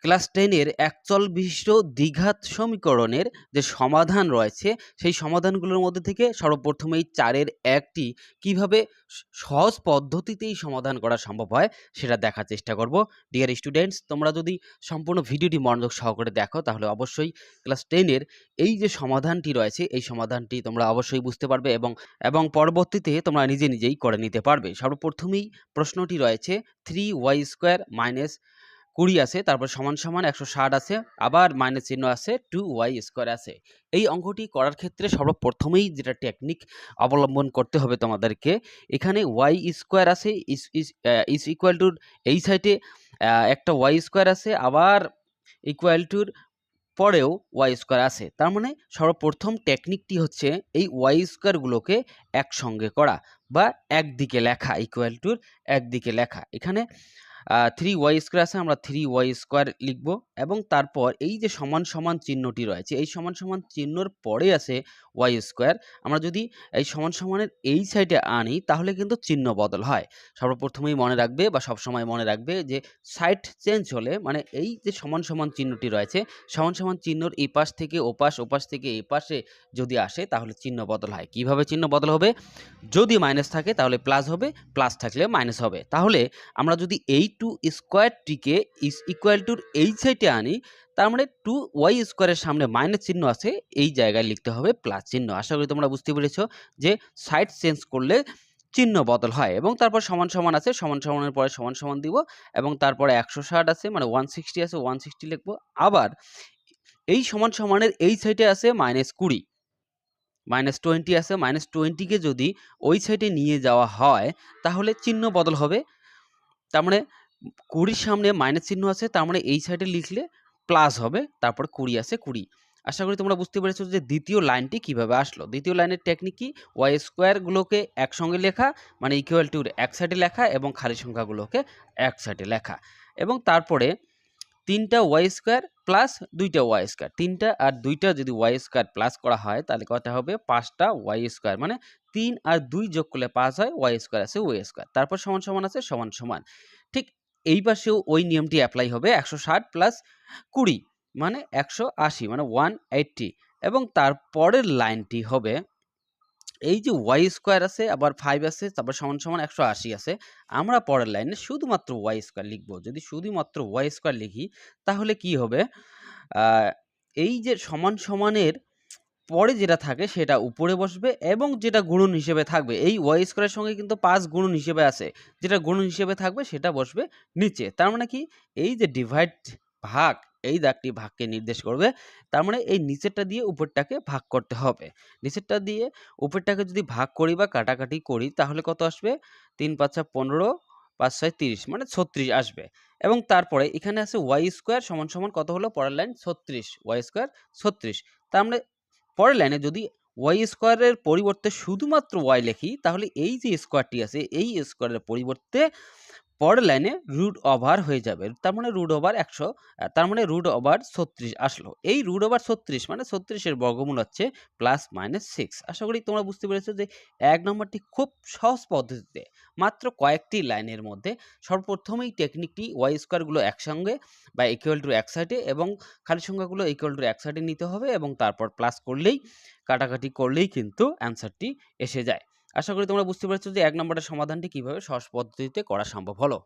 Class 10 এর একচল বিশিষ্ট দ্বিঘাত সমীকরণের যে সমাধান রয়েছে সেই সমাধানগুলোর মধ্যে থেকে সর্বপ্রথমেই 4 এর একটি কিভাবে সহজ পদ্ধতিতেই সমাধান করা সম্ভব হয় সেটা দেখার চেষ্টা করব। ডিয়ার স্টুডেন্টস, তোমরা যদি সম্পূর্ণ ভিডিওটি মনোযোগ সহকারে দেখো তাহলে অবশ্যই ক্লাস 10 এর এই যে সমাধানটি রয়েছে এই সমাধানটি তোমরা অবশ্যই বুঝতে পারবে এবং পরবর্তীতে তোমরা নিজে নিজেই করে নিতে পারবে। সর্বপ্রথমেই প্রশ্নটি রয়েছে 3y² মাইনাস 20 আছে, তারপর সমান সমান 160 আছে, আবার মাইনাস চিহ্ন আছে, 2y² আছে। এই অঙ্কটি করার ক্ষেত্রে সর্বপ্রথমেই যেটা টেকনিক অবলম্বন করতে হবে তোমাদেরকে, এখানে y² আছে ইজ ইকুয়াল টু এই সাইডে একটা y² আছে, আবার ইকুয়াল টুর পরেও y² আছে। তার মানে সর্বপ্রথম টেকনিকটি হচ্ছে এই y² গুলোকে একসঙ্গে করা বা একদিকে লেখা, ইকুয়াল টুর একদিকে লেখা। এখানে 3y² আছে, আমরা 3y² লিখব এবং তারপর এই যে সমান সমান চিহ্নটি রয়েছে এই সমান সমান চিহ্নর পরে আছে y²। আমরা যদি এই সমান সমানের এই সাইডে আনি তাহলে কিন্তু চিহ্ন বদল হয়। সর্বপ্রথমেই মনে রাখবে বা সবসময় মনে রাখবে যে সাইড চেঞ্জ হলে মানে এই যে সমান সমান চিহ্নটি রয়েছে সমান সমান চিহ্নর এই পাশ থেকে ওপাশ, ওপাশ থেকে এই পাশে যদি আসে তাহলে চিহ্ন বদল হয়। কিভাবে চিহ্ন বদল হবে? যদি মাইনাস থাকে তাহলে প্লাস হবে, প্লাস থাকলে মাইনাস হবে। তাহলে আমরা যদি এই 2² ইজ ইকুয়াল টুর এই সাইডে আনি তার মানে 2y² এর সামনে মাইনাস চিহ্ন আছে, এই জায়গায় লিখতে হবে প্লাস চিহ্ন। আশা করি তোমরা বুঝতে পেরেছো যে সাইড চেঞ্জ করলে চিহ্ন বদল হয়। এবং তারপর সমান সমান আছে, সমান সমানের পরে সমান সমান দিব এবং তারপরে 160 আছে মানে 160 আছে, 160 লিখবো। আবার এই সমান সমানের এই সাইডে আছে -20, -20 আছে, -20কে যদি ওই সাইডে নিয়ে যাওয়া হয় তাহলে চিহ্ন বদল হবে। তার মানে 20 সামনে মাইনাস চিহ্ন আছে, তার মানে এই সাইডে লিখলে প্লাস হবে, তারপর 20 আছে 20। আশা করি তোমরা বুঝতে পেরেছো যে দ্বিতীয় লাইনটি কিভাবে আসলো। দ্বিতীয় লাইনের টেকনিক কি? y² গুলোকে একসঙ্গে লেখা মানে ইকুয়াল টুর এক সাইডে লেখা এবং খালি সংখ্যাগুলোকে এক সাইডে লেখা এবং তারপরে 3টা y² প্লাস 2টা y², 3টা আর 2টা যদি y² প্লাস করা হয় তাহলে কত হবে? 5টা y², মানে 3 আর 2 যোগ করলে 5 হয়, y² আছে y², তারপর সমান সমান আছে সমান সমান। ঠিক এই পাশেও ওই নিয়মটি অ্যাপ্লাই হবে। 160 প্লাস 20 মানে 180 মানে 180 এবং তারপরের লাইনটি হবে এই যে y² আছে, আবার 5 আছে, তারপর সমান সমান 180 আছে। আমরা পরের লাইনে শুধুমাত্র y² লিখব। যদি শুধুমাত্র y² লিখি তাহলে কি হবে? এই যে সমান সমানের পরে যেটা থাকে সেটা উপরে বসবে এবং যেটা গুণন হিসেবে থাকবে এই y² এর সঙ্গে কিন্তু 5 গুণন হিসেবে আছে, যেটা গুণন হিসেবে থাকবে সেটা বসবে নিচে। তার মানে কি? এই যে ডিভাইড ভাগ, এই দাগটি ভাগকে নির্দেশ করবে। তার মানে এই নিচেরটা দিয়ে উপরটাকে ভাগ করতে হবে। নিচেরটা দিয়ে উপরটাকে যদি ভাগ করি বা কাটাকাটি করি তাহলে কত আসবে? 3 × 5 = 15, 5 × 6 = 30 মানে 36 আসবে। এবং তারপরে এখানে আছে y² সমান সমান কত হলো? পরের লাইন 36, y² 36। তার মানে পরের লাইনে যদি y² এর পরিবর্তে শুধুমাত্র y লিখি তাহলে এই যে স্কোয়ারটি আছে এই স্কোয়ারের পরিবর্তে পরের লাইনে রুট ওভার হয়ে যাবে। তার মানে রুট ওভার 100, তার মানে রুট ওভার 36 আসলো। এই রুট ওভার 36 মানে 36 এর বর্গমূল হচ্ছে +-6। আশা করি তোমরা বুঝতে পেরেছো যে 1 নম্বরটি খুব সহজ পদ্ধতিতে মাত্র কয়েকটি লাইনের মধ্যে সর্বপ্রথমেই টেকনিকটি y² গুলো একসঙ্গে বা ইকুয়াল টু এক সাইডে এবং খালি সংখ্যাগুলো ইকুয়াল টু এক সাইডে নিতে হবে এবং তারপর প্লাস করলেই কাটাকাটি করলেই কিন্তু অ্যান্সারটি এসে যায়। আশা করি তোমরা বুঝতে পেরেছো যে 1 নম্বরের সমাধানটি কিভাবে সহজ পদ্ধতিতে করা সম্ভব হলো।